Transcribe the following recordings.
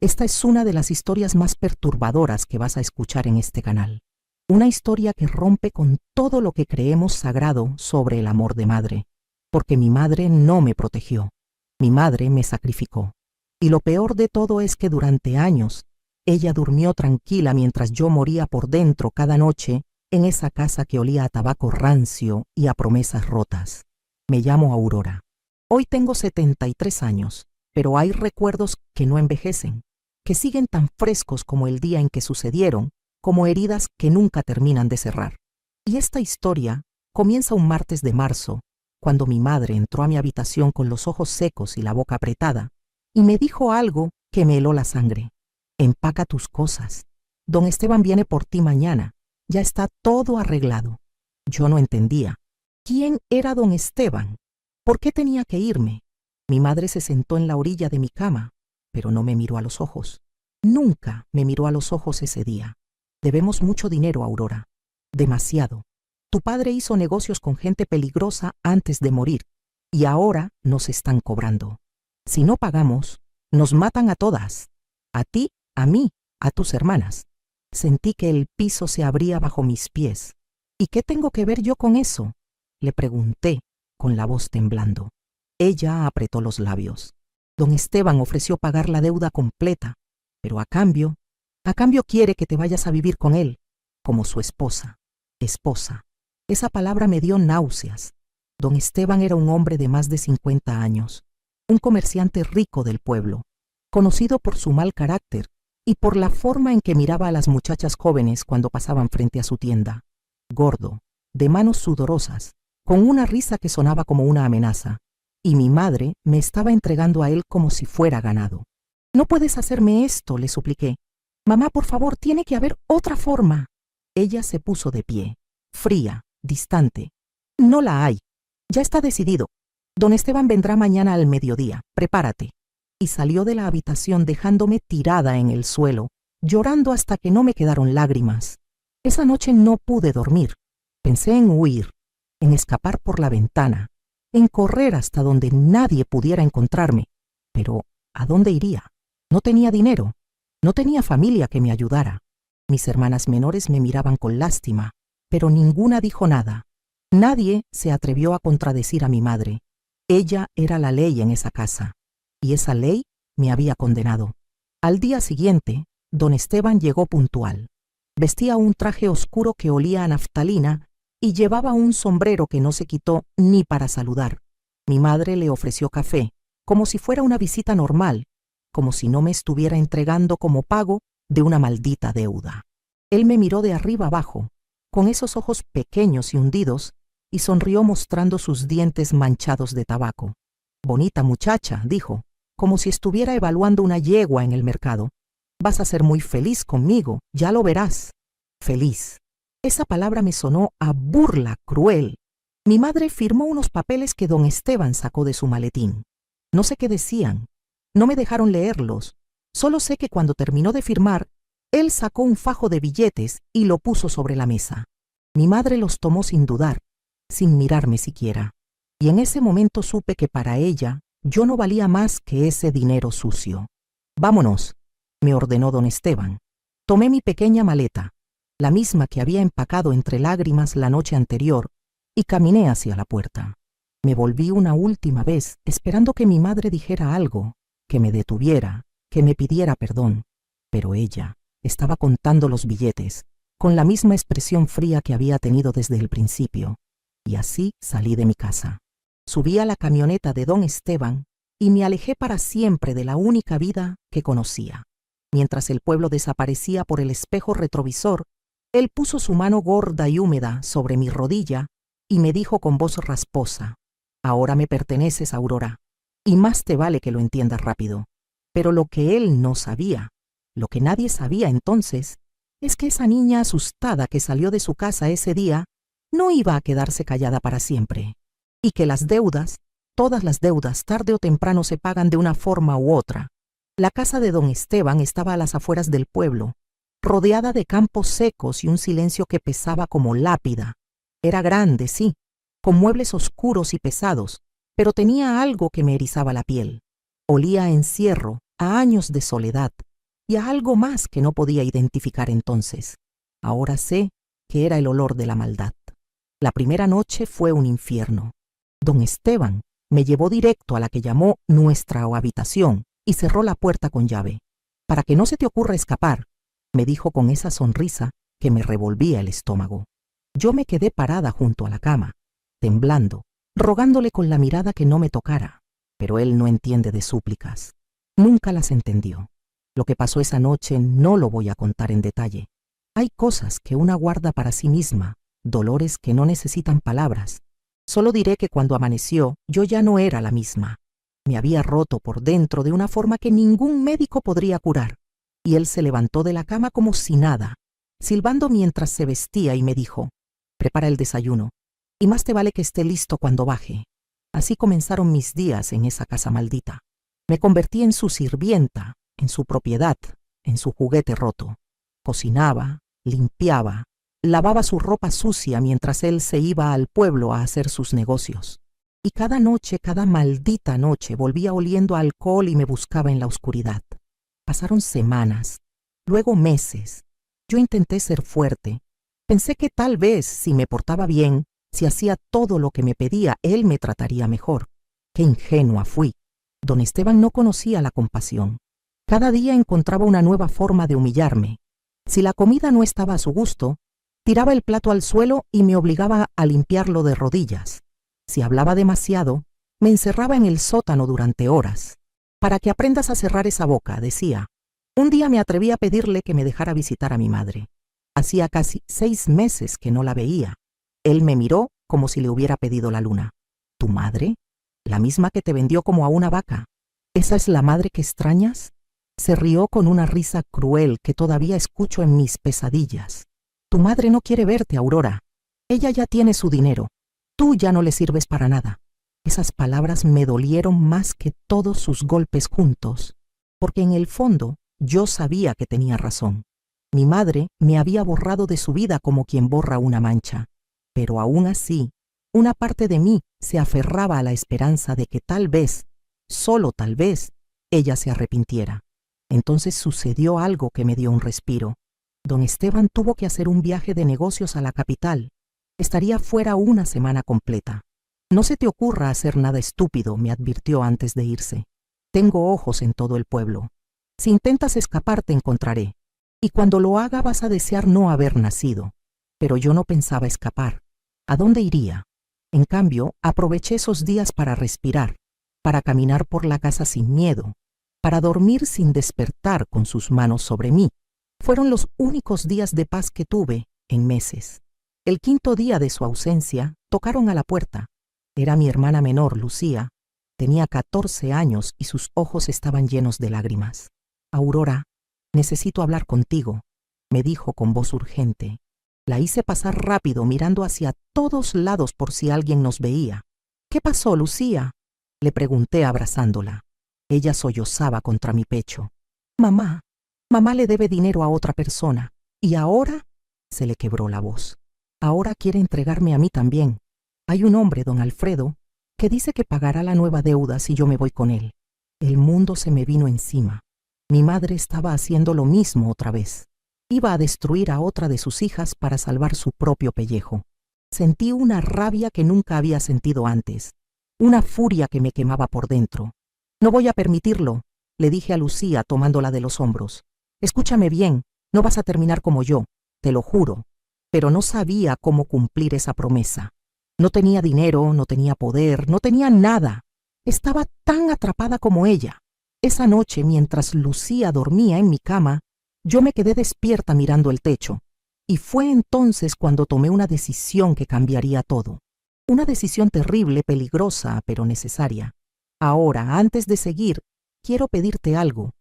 Esta es una de las historias más perturbadoras que vas a escuchar en este canal. Una historia que rompe con todo lo que creemos sagrado sobre el amor de madre, porque mi madre no me protegió, mi madre me sacrificó. Y lo peor de todo es que durante años, ella durmió tranquila mientras yo moría por dentro cada noche en esa casa que olía a tabaco rancio y a promesas rotas. Me llamo Aurora. Hoy tengo 73 años, pero hay recuerdos que no envejecen, que siguen tan frescos como el día en que sucedieron, como heridas que nunca terminan de cerrar. Y esta historia comienza un martes de marzo, cuando mi madre entró a mi habitación con los ojos secos y la boca apretada, y me dijo algo que me heló la sangre. Empaca tus cosas. Don Esteban viene por ti mañana. Ya está todo arreglado. Yo no entendía. ¿Quién era don Esteban? ¿Por qué tenía que irme? Mi madre se sentó en la orilla de mi cama, pero no me miró a los ojos. Nunca me miró a los ojos ese día. Debemos mucho dinero, Aurora. Demasiado. Tu padre hizo negocios con gente peligrosa antes de morir, y ahora nos están cobrando. Si no pagamos, nos matan a todas. A ti, a mí, a tus hermanas. Sentí que el piso se abría bajo mis pies. ¿Y qué tengo que ver yo con eso?, le pregunté, con la voz temblando. Ella apretó los labios. Don Esteban ofreció pagar la deuda completa, pero a cambio quiere que te vayas a vivir con él, como su esposa. Esposa. Esa palabra me dio náuseas. Don Esteban era un hombre de más de 50 años, un comerciante rico del pueblo, conocido por su mal carácter y por la forma en que miraba a las muchachas jóvenes cuando pasaban frente a su tienda. Gordo, de manos sudorosas, con una risa que sonaba como una amenaza, y mi madre me estaba entregando a él como si fuera ganado. «No puedes hacerme esto», le supliqué. «Mamá, por favor, tiene que haber otra forma». Ella se puso de pie, fría, distante. «No la hay. Ya está decidido. Don Esteban vendrá mañana al mediodía. Prepárate». Y salió de la habitación dejándome tirada en el suelo, llorando hasta que no me quedaron lágrimas. Esa noche no pude dormir. Pensé en huir, en escapar por la ventana, en correr hasta donde nadie pudiera encontrarme. Pero, ¿a dónde iría? No tenía dinero, no tenía familia que me ayudara. Mis hermanas menores me miraban con lástima, pero ninguna dijo nada. Nadie se atrevió a contradecir a mi madre. Ella era la ley en esa casa, y esa ley me había condenado. Al día siguiente, don Esteban llegó puntual. Vestía un traje oscuro que olía a naftalina y llevaba un sombrero que no se quitó ni para saludar. Mi madre le ofreció café, como si fuera una visita normal, como si no me estuviera entregando como pago de una maldita deuda. Él me miró de arriba abajo, con esos ojos pequeños y hundidos, y sonrió mostrando sus dientes manchados de tabaco. «Bonita muchacha», dijo, como si estuviera evaluando una yegua en el mercado. «Vas a ser muy feliz conmigo, ya lo verás». Feliz. Esa palabra me sonó a burla cruel. Mi madre firmó unos papeles que don Esteban sacó de su maletín. No sé qué decían. No me dejaron leerlos. Solo sé que cuando terminó de firmar, él sacó un fajo de billetes y lo puso sobre la mesa. Mi madre los tomó sin dudar, sin mirarme siquiera. Y en ese momento supe que para ella yo no valía más que ese dinero sucio. «Vámonos», me ordenó don Esteban. Tomé mi pequeña maleta, la misma que había empacado entre lágrimas la noche anterior, y caminé hacia la puerta. Me volví una última vez, esperando que mi madre dijera algo, que me detuviera, que me pidiera perdón. Pero ella estaba contando los billetes, con la misma expresión fría que había tenido desde el principio. Y así salí de mi casa. Subí a la camioneta de don Esteban y me alejé para siempre de la única vida que conocía. Mientras el pueblo desaparecía por el espejo retrovisor, él puso su mano gorda y húmeda sobre mi rodilla y me dijo con voz rasposa: «Ahora me perteneces, Aurora, y más te vale que lo entiendas rápido». Pero lo que él no sabía, lo que nadie sabía entonces, es que esa niña asustada que salió de su casa ese día no iba a quedarse callada para siempre, y que las deudas, todas las deudas, tarde o temprano se pagan de una forma u otra. La casa de don Esteban estaba a las afueras del pueblo, rodeada de campos secos y un silencio que pesaba como lápida. Era grande, sí, con muebles oscuros y pesados, pero tenía algo que me erizaba la piel. Olía a encierro, a años de soledad, y a algo más que no podía identificar entonces. Ahora sé que era el olor de la maldad. La primera noche fue un infierno. Don Esteban me llevó directo a la que llamó nuestra habitación y cerró la puerta con llave. «Para que no se te ocurra escapar», me dijo con esa sonrisa que me revolvía el estómago. Yo me quedé parada junto a la cama, temblando, rogándole con la mirada que no me tocara, pero él no entiende de súplicas. Nunca las entendió. Lo que pasó esa noche no lo voy a contar en detalle. Hay cosas que una guarda para sí misma, dolores que no necesitan palabras. Solo diré que cuando amaneció yo ya no era la misma. Me había roto por dentro de una forma que ningún médico podría curar, y él se levantó de la cama como si nada, silbando mientras se vestía y me dijo: «Prepara el desayuno, y más te vale que esté listo cuando baje». Así comenzaron mis días en esa casa maldita. Me convertí en su sirvienta, en su propiedad, en su juguete roto. Cocinaba, limpiaba, lavaba su ropa sucia mientras él se iba al pueblo a hacer sus negocios. Y cada noche, cada maldita noche, volvía oliendo a alcohol y me buscaba en la oscuridad. Pasaron semanas, luego meses. Yo intenté ser fuerte. Pensé que tal vez, si me portaba bien, si hacía todo lo que me pedía, él me trataría mejor. ¡Qué ingenua fui! Don Esteban no conocía la compasión. Cada día encontraba una nueva forma de humillarme. Si la comida no estaba a su gusto, tiraba el plato al suelo y me obligaba a limpiarlo de rodillas. Si hablaba demasiado, me encerraba en el sótano durante horas. «Para que aprendas a cerrar esa boca», decía. Un día me atreví a pedirle que me dejara visitar a mi madre. Hacía casi 6 meses que no la veía. Él me miró como si le hubiera pedido la luna. «¿Tu madre? ¿La misma que te vendió como a una vaca? ¿Esa es la madre que extrañas?». Se rió con una risa cruel que todavía escucho en mis pesadillas. «Tu madre no quiere verte, Aurora. Ella ya tiene su dinero. Tú ya no le sirves para nada». Esas palabras me dolieron más que todos sus golpes juntos, porque en el fondo yo sabía que tenía razón. Mi madre me había borrado de su vida como quien borra una mancha, pero aún así, una parte de mí se aferraba a la esperanza de que tal vez, solo tal vez, ella se arrepintiera. Entonces sucedió algo que me dio un respiro. Don Esteban tuvo que hacer un viaje de negocios a la capital. Estaría fuera una semana completa. «No se te ocurra hacer nada estúpido», me advirtió antes de irse. «Tengo ojos en todo el pueblo. Si intentas escapar te encontraré, y cuando lo haga vas a desear no haber nacido». Pero yo no pensaba escapar. ¿A dónde iría? En cambio, aproveché esos días para respirar, para caminar por la casa sin miedo, para dormir sin despertar con sus manos sobre mí. Fueron los únicos días de paz que tuve en meses. El 5.º día de su ausencia, tocaron a la puerta. Era mi hermana menor, Lucía. Tenía 14 años y sus ojos estaban llenos de lágrimas. «Aurora, necesito hablar contigo», me dijo con voz urgente. La hice pasar rápido mirando hacia todos lados por si alguien nos veía. «¿Qué pasó, Lucía?», le pregunté abrazándola. Ella sollozaba contra mi pecho. «Mamá le debe dinero a otra persona. Y ahora…», se le quebró la voz. «Ahora quiere entregarme a mí también. Hay un hombre, don Alfredo, que dice que pagará la nueva deuda si yo me voy con él». El mundo se me vino encima. Mi madre estaba haciendo lo mismo otra vez. Iba a destruir a otra de sus hijas para salvar su propio pellejo. Sentí una rabia que nunca había sentido antes, una furia que me quemaba por dentro. «No voy a permitirlo», le dije a Lucía tomándola de los hombros. «Escúchame bien, no vas a terminar como yo, te lo juro». Pero no sabía cómo cumplir esa promesa. No tenía dinero, no tenía poder, no tenía nada. Estaba tan atrapada como ella. Esa noche, mientras Lucía dormía en mi cama, yo me quedé despierta mirando el techo. Y fue entonces cuando tomé una decisión que cambiaría todo. Una decisión terrible, peligrosa, pero necesaria. Ahora, antes de seguir, quiero pedirte algo.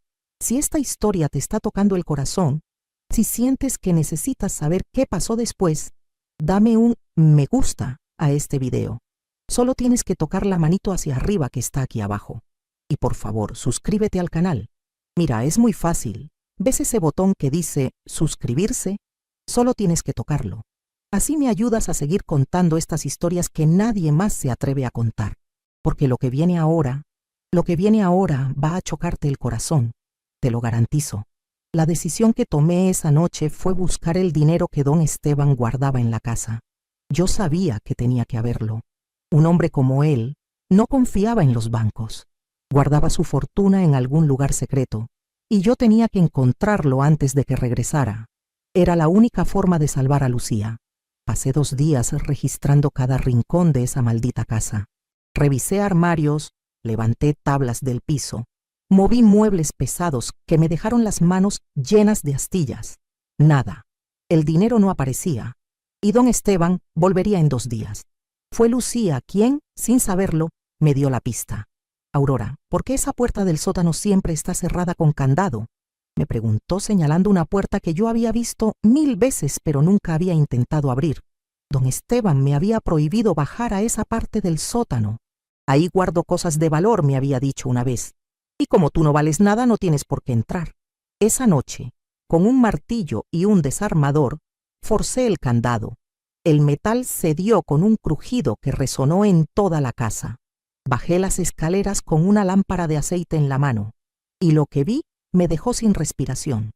Si esta historia te está tocando el corazón, si sientes que necesitas saber qué pasó después, dame un me gusta a este video. Solo tienes que tocar la manito hacia arriba que está aquí abajo. Y por favor, suscríbete al canal. Mira, es muy fácil. ¿Ves ese botón que dice suscribirse? Solo tienes que tocarlo. Así me ayudas a seguir contando estas historias que nadie más se atreve a contar. Porque lo que viene ahora va a chocarte el corazón. Te lo garantizo. La decisión que tomé esa noche fue buscar el dinero que don Esteban guardaba en la casa. Yo sabía que tenía que haberlo. Un hombre como él no confiaba en los bancos. Guardaba su fortuna en algún lugar secreto, y yo tenía que encontrarlo antes de que regresara. Era la única forma de salvar a Lucía. Pasé 2 días registrando cada rincón de esa maldita casa. Revisé armarios, levanté tablas del piso, moví muebles pesados que me dejaron las manos llenas de astillas. Nada. El dinero no aparecía, y don Esteban volvería en 2 días. Fue Lucía quien, sin saberlo, me dio la pista. «Aurora, ¿por qué esa puerta del sótano siempre está cerrada con candado?», me preguntó señalando una puerta que yo había visto 1000 veces pero nunca había intentado abrir. Don Esteban me había prohibido bajar a esa parte del sótano. «Ahí guardo cosas de valor», me había dicho una vez, «y como tú no vales nada no tienes por qué entrar». Esa noche, con un martillo y un desarmador, forcé el candado. El metal cedió con un crujido que resonó en toda la casa. Bajé las escaleras con una lámpara de aceite en la mano, y lo que vi me dejó sin respiración.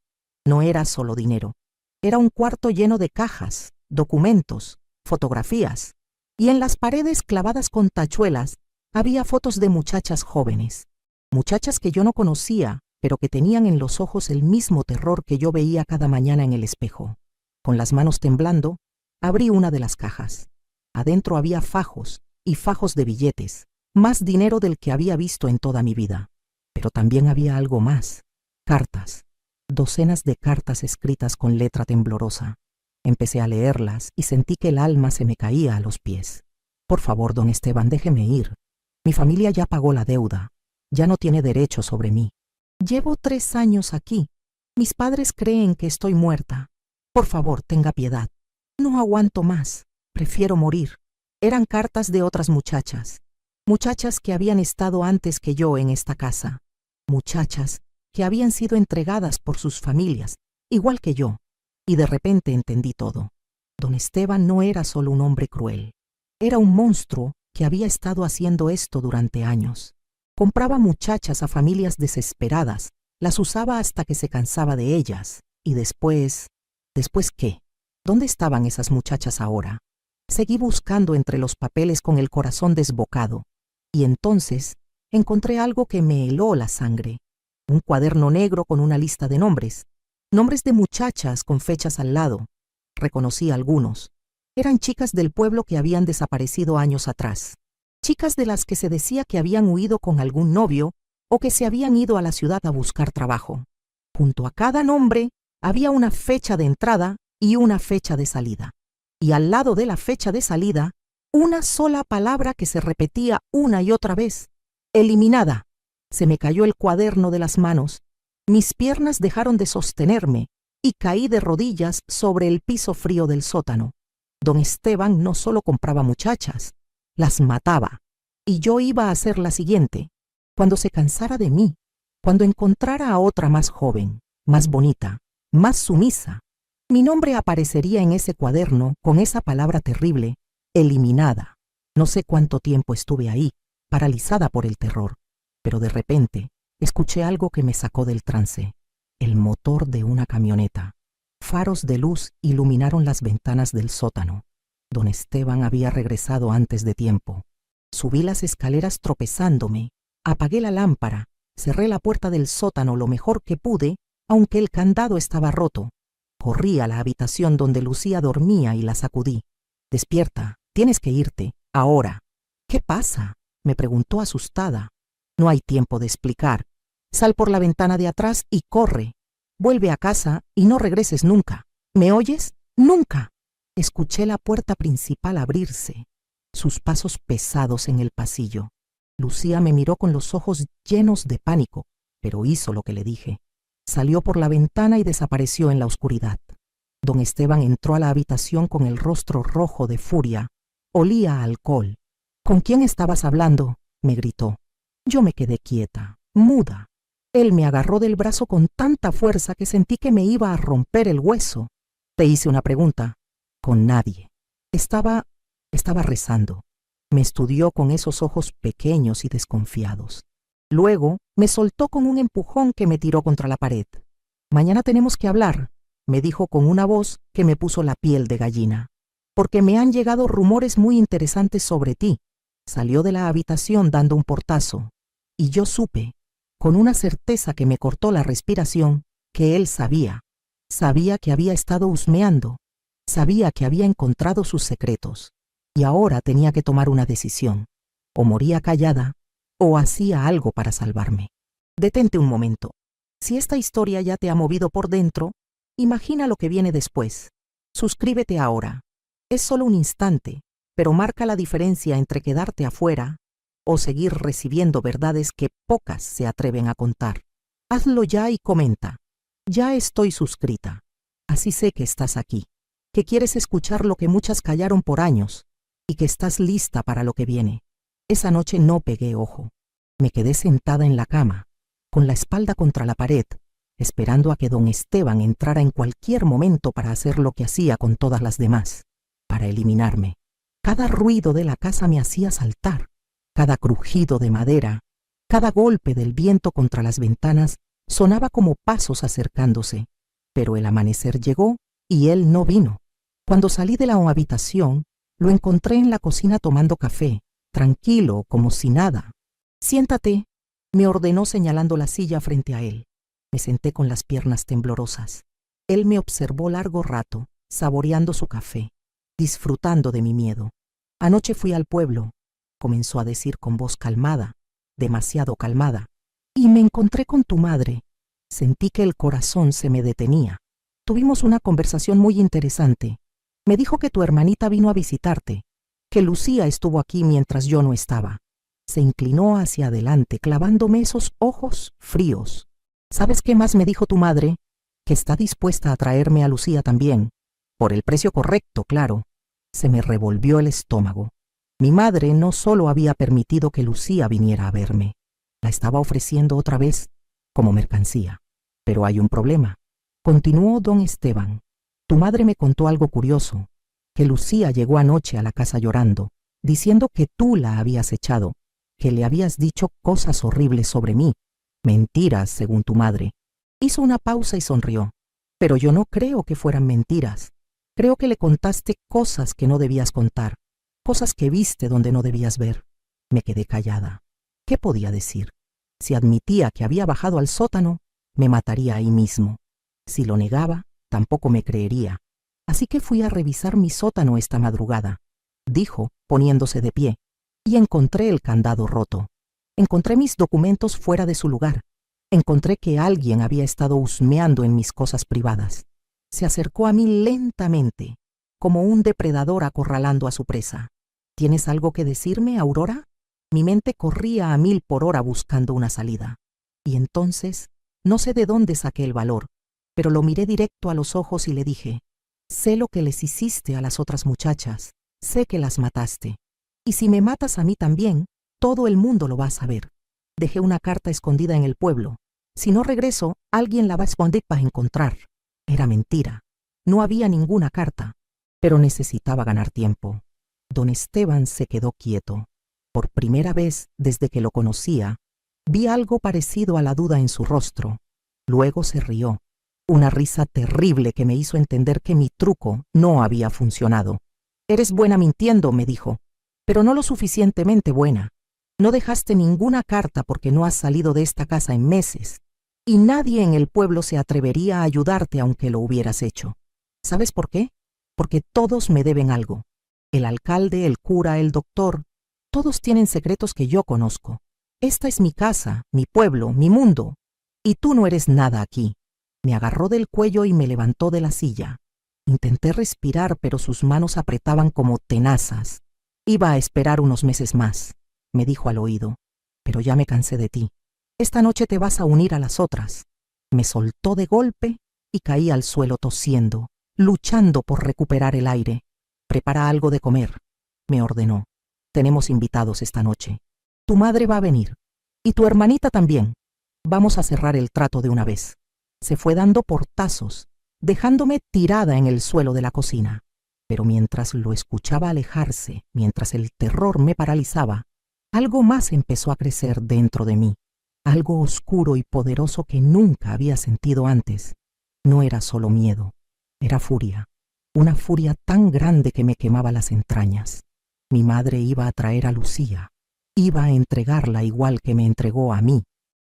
No era solo dinero. Era un cuarto lleno de cajas, documentos, fotografías, y en las paredes clavadas con tachuelas había fotos de muchachas jóvenes. Muchachas que yo no conocía, pero que tenían en los ojos el mismo terror que yo veía cada mañana en el espejo. Con las manos temblando, abrí una de las cajas. Adentro había fajos y fajos de billetes, más dinero del que había visto en toda mi vida. Pero también había algo más. Cartas. Docenas de cartas escritas con letra temblorosa. Empecé a leerlas y sentí que el alma se me caía a los pies. «Por favor, don Esteban, déjeme ir. Mi familia ya pagó la deuda. Ya no tiene derecho sobre mí. Llevo 3 años aquí. Mis padres creen que estoy muerta. Por favor, tenga piedad. No aguanto más. Prefiero morir». Eran cartas de otras muchachas. Muchachas que habían estado antes que yo en esta casa. Muchachas que habían sido entregadas por sus familias, igual que yo. Y de repente entendí todo. Don Esteban no era solo un hombre cruel. Era un monstruo que había estado haciendo esto durante años. Compraba muchachas a familias desesperadas, las usaba hasta que se cansaba de ellas. Y después... ¿Después qué? ¿Dónde estaban esas muchachas ahora? Seguí buscando entre los papeles con el corazón desbocado. Y entonces encontré algo que me heló la sangre. Un cuaderno negro con una lista de nombres. Nombres de muchachas con fechas al lado. Reconocí a algunos. Eran chicas del pueblo que habían desaparecido años atrás. Chicas de las que se decía que habían huido con algún novio o que se habían ido a la ciudad a buscar trabajo. Junto a cada nombre había una fecha de entrada y una fecha de salida. Y al lado de la fecha de salida, una sola palabra que se repetía una y otra vez. «Eliminada». Se me cayó el cuaderno de las manos. Mis piernas dejaron de sostenerme y caí de rodillas sobre el piso frío del sótano. Don Esteban no solo compraba muchachas, las mataba. Y yo iba a hacer la siguiente. Cuando se cansara de mí, cuando encontrara a otra más joven, más bonita, más sumisa, mi nombre aparecería en ese cuaderno con esa palabra terrible, eliminada. No sé cuánto tiempo estuve ahí, paralizada por el terror, pero de repente escuché algo que me sacó del trance. El motor de una camioneta. Faros de luz iluminaron las ventanas del sótano. Don Esteban había regresado antes de tiempo. Subí las escaleras tropezándome, apagué la lámpara, cerré la puerta del sótano lo mejor que pude, aunque el candado estaba roto. Corrí a la habitación donde Lucía dormía y la sacudí. «Despierta, tienes que irte, ahora». «¿Qué pasa?», me preguntó asustada. «No hay tiempo de explicar. Sal por la ventana de atrás y corre. Vuelve a casa y no regreses nunca. ¿Me oyes? ¡Nunca!». Escuché la puerta principal abrirse, sus pasos pesados en el pasillo. Lucía me miró con los ojos llenos de pánico, pero hizo lo que le dije. Salió por la ventana y desapareció en la oscuridad. Don Esteban entró a la habitación con el rostro rojo de furia. Olía a alcohol. «¿Con quién estabas hablando?», me gritó. Yo me quedé quieta, muda. Él me agarró del brazo con tanta fuerza que sentí que me iba a romper el hueso. «Te hice una pregunta». «Con nadie». Estaba rezando. Me estudió con esos ojos pequeños y desconfiados. Luego me soltó con un empujón que me tiró contra la pared. Mañana tenemos que hablar, me dijo con una voz que me puso la piel de gallina. Porque me han llegado rumores muy interesantes sobre ti. Salió de la habitación dando un portazo. Y yo supe, con una certeza que me cortó la respiración, que él sabía. Sabía que había estado husmeando. Sabía que había encontrado sus secretos. Y ahora tenía que tomar una decisión. O moría callada, o hacía algo para salvarme. Detente un momento. Si esta historia ya te ha movido por dentro, imagina lo que viene después. Suscríbete ahora. Es solo un instante, pero marca la diferencia entre quedarte afuera o seguir recibiendo verdades que pocas se atreven a contar. Hazlo ya y comenta. Ya estoy suscrita. Así sé que estás aquí, que quieres escuchar lo que muchas callaron por años y que estás lista para lo que viene. Esa noche no pegué ojo. Me quedé sentada en la cama, con la espalda contra la pared, esperando a que don Esteban entrara en cualquier momento para hacer lo que hacía con todas las demás, para eliminarme. Cada ruido de la casa me hacía saltar, cada crujido de madera, cada golpe del viento contra las ventanas sonaba como pasos acercándose. Pero el amanecer llegó y él no vino. Cuando salí de la habitación, lo encontré en la cocina tomando café, tranquilo, como si nada. Siéntate, me ordenó señalando la silla frente a él. Me senté con las piernas temblorosas. Él me observó largo rato, saboreando su café, disfrutando de mi miedo. Anoche fui al pueblo, comenzó a decir con voz calmada, demasiado calmada, y me encontré con tu madre. Sentí que el corazón se me detenía. Tuvimos una conversación muy interesante. Me dijo que tu hermanita vino a visitarte, que Lucía estuvo aquí mientras yo no estaba. Se inclinó hacia adelante, clavándome esos ojos fríos. ¿Sabes qué más me dijo tu madre? Que está dispuesta a traerme a Lucía también. Por el precio correcto, claro. Se me revolvió el estómago. Mi madre no solo había permitido que Lucía viniera a verme, la estaba ofreciendo otra vez como mercancía. Pero hay un problema. Continuó don Esteban. Tu madre me contó algo curioso, que Lucía llegó anoche a la casa llorando, diciendo que tú la habías echado, que le habías dicho cosas horribles sobre mí. Mentiras, según tu madre. Hizo una pausa y sonrió. Pero yo no creo que fueran mentiras. Creo que le contaste cosas que no debías contar, cosas que viste donde no debías ver. Me quedé callada. ¿Qué podía decir? Si admitía que había bajado al sótano, me mataría ahí mismo. Si lo negaba, tampoco me creería. Así que fui a revisar mi sótano esta madrugada, dijo, poniéndose de pie, y encontré el candado roto. Encontré mis documentos fuera de su lugar. Encontré que alguien había estado husmeando en mis cosas privadas. Se acercó a mí lentamente, como un depredador acorralando a su presa. ¿Tienes algo que decirme, Aurora? Mi mente corría a 1000 por hora buscando una salida. Y entonces, no sé de dónde saqué el valor, pero lo miré directo a los ojos y le dije, sé lo que les hiciste a las otras muchachas, sé que las mataste. Y si me matas a mí también, todo el mundo lo va a saber. Dejé una carta escondida en el pueblo. Si no regreso, alguien la va a esconder para encontrar. Era mentira. No había ninguna carta, pero necesitaba ganar tiempo. Don Esteban se quedó quieto. Por primera vez desde que lo conocía, vi algo parecido a la duda en su rostro. Luego se rió, una risa terrible que me hizo entender que mi truco no había funcionado. Eres buena mintiendo, me dijo, pero no lo suficientemente buena. No dejaste ninguna carta porque no has salido de esta casa en meses, y nadie en el pueblo se atrevería a ayudarte aunque lo hubieras hecho. ¿Sabes por qué? Porque todos me deben algo. El alcalde, el cura, el doctor, todos tienen secretos que yo conozco. Esta es mi casa, mi pueblo, mi mundo, y tú no eres nada aquí. Me agarró del cuello y me levantó de la silla. Intenté respirar, pero sus manos apretaban como tenazas. Iba a esperar unos meses más, me dijo al oído, pero ya me cansé de ti. Esta noche te vas a unir a las otras. Me soltó de golpe y caí al suelo tosiendo, luchando por recuperar el aire. Prepara algo de comer, me ordenó. Tenemos invitados esta noche. Tu madre va a venir. Y tu hermanita también. Vamos a cerrar el trato de una vez. Se fue dando portazos, dejándome tirada en el suelo de la cocina. Pero mientras lo escuchaba alejarse, mientras el terror me paralizaba, algo más empezó a crecer dentro de mí. algo oscuro y poderoso que nunca había sentido antes. No era solo miedo, era furia, una furia tan grande que me quemaba las entrañas. Mi madre iba a traer a Lucía, iba a entregarla igual que me entregó a mí,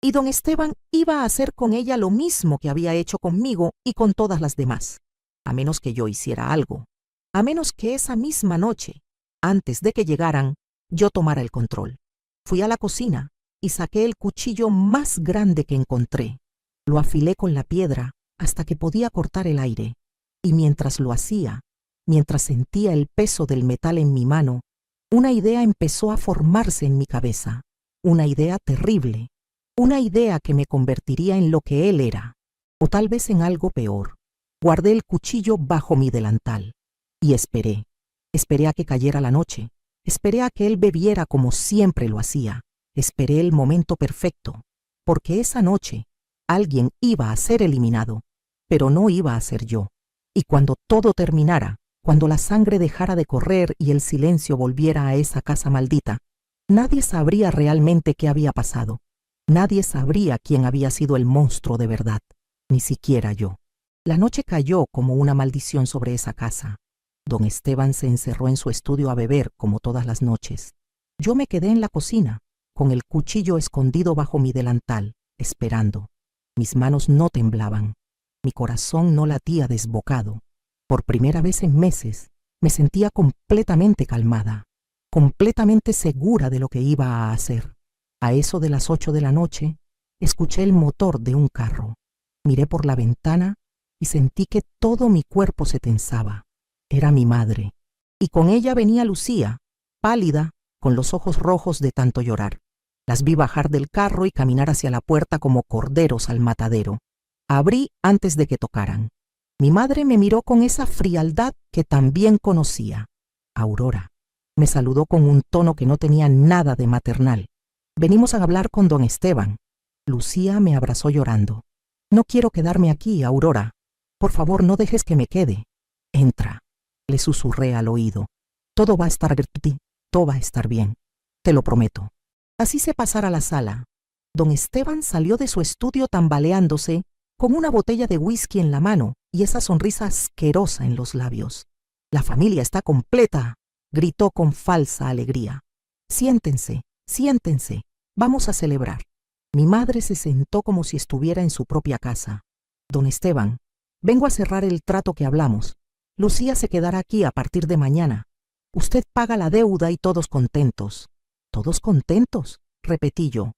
y don Esteban iba a hacer con ella lo mismo que había hecho conmigo y con todas las demás, a menos que yo hiciera algo, a menos que esa misma noche, antes de que llegaran, yo tomara el control. Fui a la cocina y saqué el cuchillo más grande que encontré. Lo afilé con la piedra hasta que podía cortar el aire, y mientras lo hacía, mientras sentía el peso del metal en mi mano, una idea empezó a formarse en mi cabeza, una idea terrible, una idea que me convertiría en lo que él era, o tal vez en algo peor. Guardé el cuchillo bajo mi delantal y esperé a que cayera la noche, esperé a que él bebiera como siempre lo hacía, esperé el momento perfecto, porque esa noche alguien iba a ser eliminado, pero no iba a ser yo. Y cuando todo terminara, cuando la sangre dejara de correr y el silencio volviera a esa casa maldita, nadie sabría realmente qué había pasado. Nadie sabría quién había sido el monstruo de verdad, ni siquiera yo. La noche cayó como una maldición sobre esa casa. Don Esteban se encerró en su estudio a beber como todas las noches. Yo me quedé en la cocina, con el cuchillo escondido bajo mi delantal, esperando. Mis manos no temblaban. Mi corazón no latía desbocado. Por primera vez en meses, me sentía completamente calmada, completamente segura de lo que iba a hacer. A eso de las 8 de la noche, escuché el motor de un carro. Miré por la ventana y sentí que todo mi cuerpo se tensaba. Era mi madre, y con ella venía Lucía, pálida, con los ojos rojos de tanto llorar. Las vi bajar del carro y caminar hacia la puerta como corderos al matadero. Abrí antes de que tocaran. Mi madre me miró con esa frialdad que también conocía. Aurora. Me saludó con un tono que no tenía nada de maternal. Venimos a hablar con don Esteban. Lucía me abrazó llorando. No quiero quedarme aquí, Aurora. Por favor, no dejes que me quede. Entra. Le susurré al oído. Todo va a estar bien, todo va a estar bien. Te lo prometo. Así se pasara a la sala. Don Esteban salió de su estudio tambaleándose, con una botella de whisky en la mano y esa sonrisa asquerosa en los labios. «La familia está completa», gritó con falsa alegría. «Siéntense, siéntense, vamos a celebrar». Mi madre se sentó como si estuviera en su propia casa. «Don Esteban, vengo a cerrar el trato que hablamos. Lucía se quedará aquí a partir de mañana. Usted paga la deuda y todos contentos». «¿Todos contentos?», repetí yo.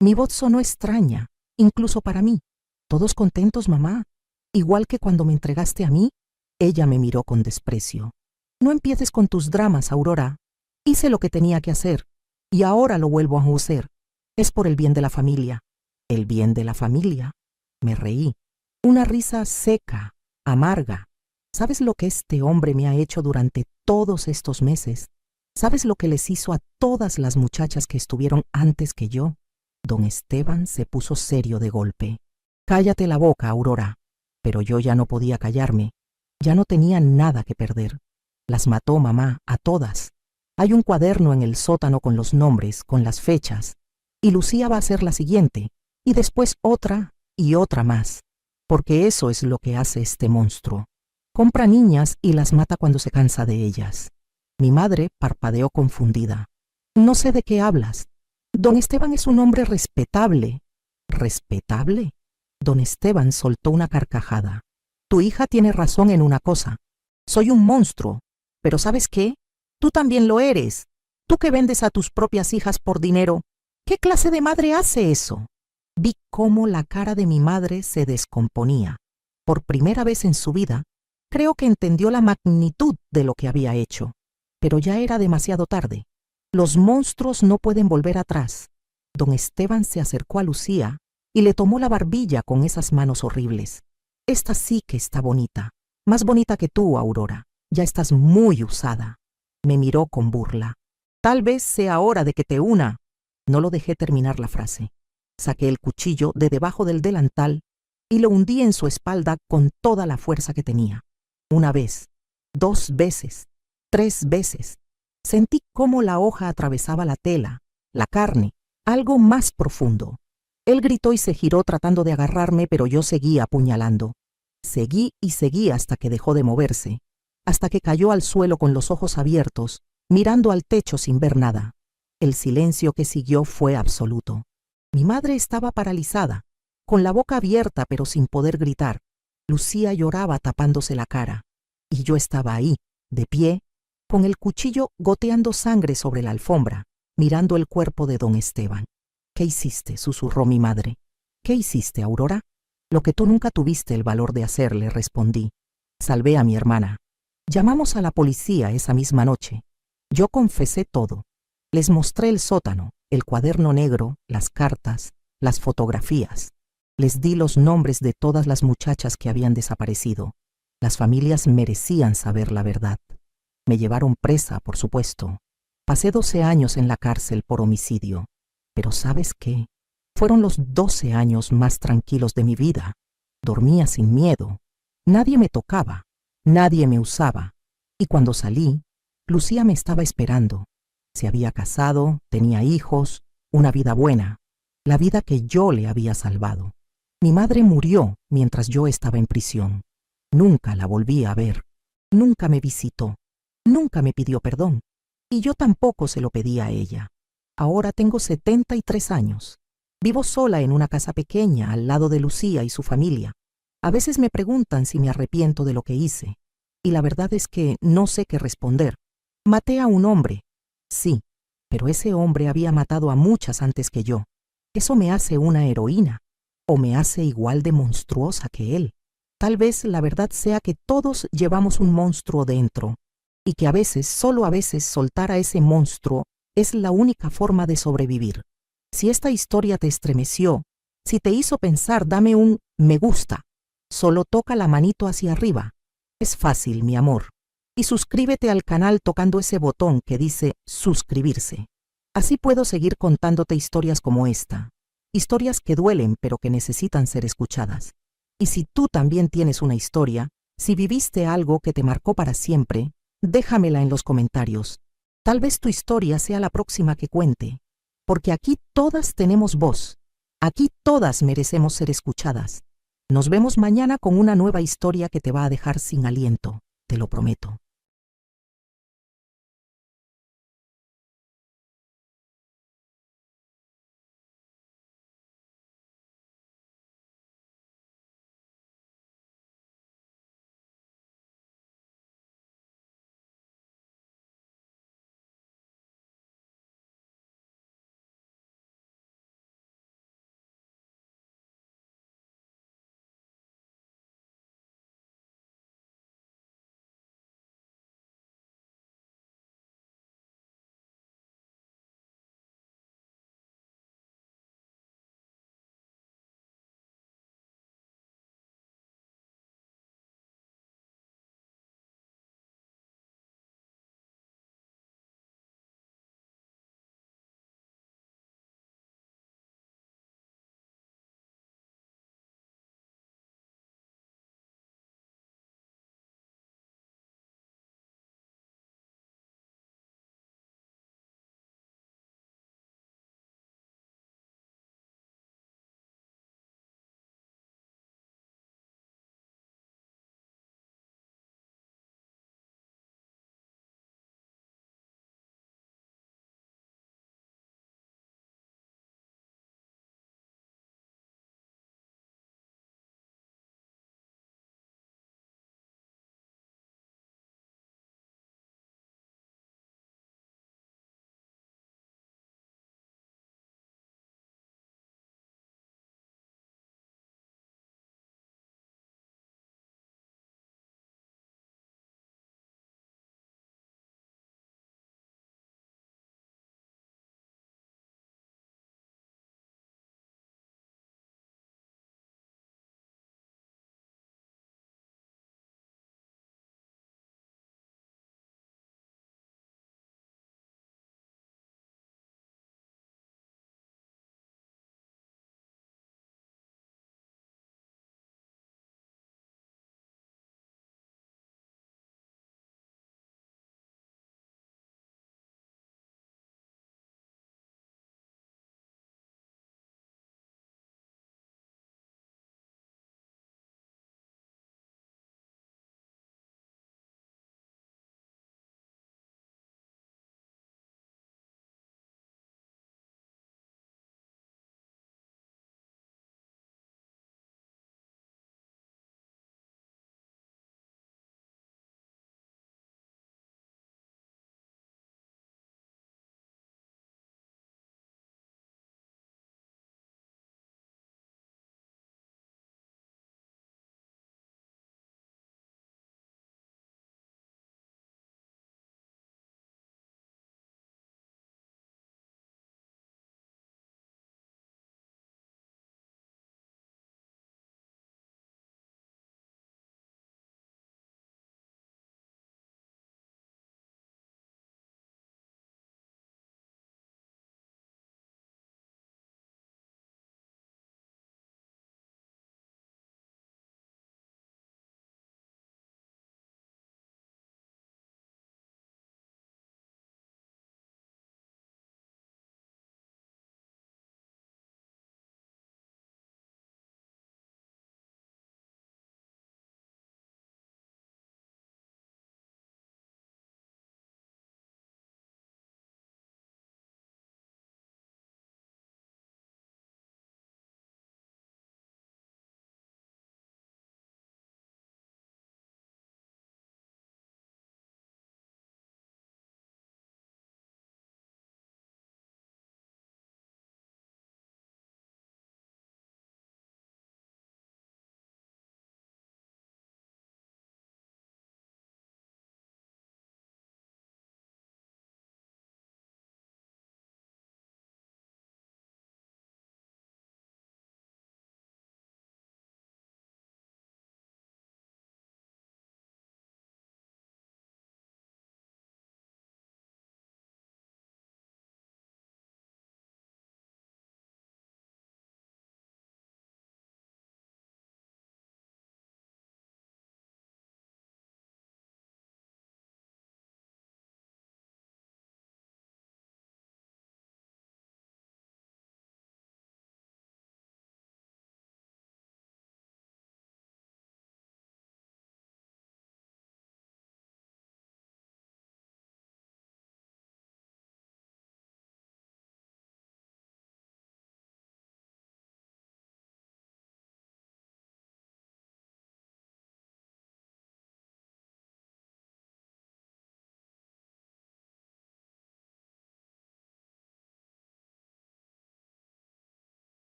Mi voz sonó extraña, incluso para mí. «¿Todos contentos, mamá? Igual que cuando me entregaste a mí». Ella me miró con desprecio. «No empieces con tus dramas, Aurora. Hice lo que tenía que hacer, y ahora lo vuelvo a hacer. Es por el bien de la familia». «¿El bien de la familia?». Me reí. Una risa seca, amarga. ¿Sabes lo que este hombre me ha hecho durante todos estos meses? ¿Sabes lo que les hizo a todas las muchachas que estuvieron antes que yo? Don Esteban se puso serio de golpe. «Cállate la boca, Aurora». Pero yo ya no podía callarme. Ya no tenía nada que perder. Las mató mamá, a todas. Hay un cuaderno en el sótano con los nombres, con las fechas. Y Lucía va a ser la siguiente, y después otra y otra más. Porque eso es lo que hace este monstruo. Compra niñas y las mata cuando se cansa de ellas. Mi madre parpadeó confundida. «No sé de qué hablas. Don Esteban es un hombre respetable». «¿Respetable?». Don Esteban soltó una carcajada. «Tu hija tiene razón en una cosa. Soy un monstruo. Pero ¿sabes qué? Tú también lo eres. Tú que vendes a tus propias hijas por dinero. ¿Qué clase de madre hace eso?». Vi cómo la cara de mi madre se descomponía. Por primera vez en su vida, creo que entendió la magnitud de lo que había hecho. Pero ya era demasiado tarde. Los monstruos no pueden volver atrás. Don Esteban se acercó a Lucía y le tomó la barbilla con esas manos horribles. «Esta sí que está bonita. Más bonita que tú, Aurora. Ya estás muy usada». Me miró con burla. «Tal vez sea hora de que te una». No lo dejé terminar la frase. Saqué el cuchillo de debajo del delantal y lo hundí en su espalda con toda la fuerza que tenía. Una vez, 2 veces, 3 veces. Sentí cómo la hoja atravesaba la tela, la carne, algo más profundo. Él gritó y se giró tratando de agarrarme, pero yo seguí apuñalando. Seguí y seguí hasta que dejó de moverse, hasta que cayó al suelo con los ojos abiertos, mirando al techo sin ver nada. El silencio que siguió fue absoluto. Mi madre estaba paralizada, con la boca abierta pero sin poder gritar. Lucía lloraba tapándose la cara, y yo estaba ahí, de pie, con el cuchillo goteando sangre sobre la alfombra, mirando el cuerpo de don Esteban. «¿Qué hiciste?», susurró mi madre. «¿Qué hiciste, Aurora?». «Lo que tú nunca tuviste el valor de hacer», le respondí. «Salvé a mi hermana. Llamamos a la policía esa misma noche. Yo confesé todo. Les mostré el sótano, el cuaderno negro, las cartas, las fotografías. Les di los nombres de todas las muchachas que habían desaparecido. Las familias merecían saber la verdad. Me llevaron presa, por supuesto. Pasé 12 años en la cárcel por homicidio. Pero ¿sabes qué? Fueron los 12 años más tranquilos de mi vida. Dormía sin miedo. Nadie me tocaba. Nadie me usaba. Y cuando salí, Lucía me estaba esperando. Se había casado, tenía hijos, una vida buena, la vida que yo le había salvado. Mi madre murió mientras yo estaba en prisión. Nunca la volví a ver. Nunca me visitó. Nunca me pidió perdón. Y yo tampoco se lo pedí a ella. Ahora tengo 73 años. Vivo sola en una casa pequeña al lado de Lucía y su familia. A veces me preguntan si me arrepiento de lo que hice. Y la verdad es que no sé qué responder. Maté a un hombre. Sí, pero ese hombre había matado a muchas antes que yo. ¿Eso me hace una heroína? ¿O me hace igual de monstruosa que él? Tal vez la verdad sea que todos llevamos un monstruo dentro, y que a veces, solo a veces, soltar a ese monstruo es la única forma de sobrevivir. Si esta historia te estremeció, si te hizo pensar, dame un me gusta. Solo toca la manito hacia arriba. Es fácil, mi amor. Y suscríbete al canal tocando ese botón que dice suscribirse. Así puedo seguir contándote historias como esta. Historias que duelen pero que necesitan ser escuchadas. Y si tú también tienes una historia, si viviste algo que te marcó para siempre, déjamela en los comentarios. Tal vez tu historia sea la próxima que cuente. Porque aquí todas tenemos voz. Aquí todas merecemos ser escuchadas. Nos vemos mañana con una nueva historia que te va a dejar sin aliento, te lo prometo.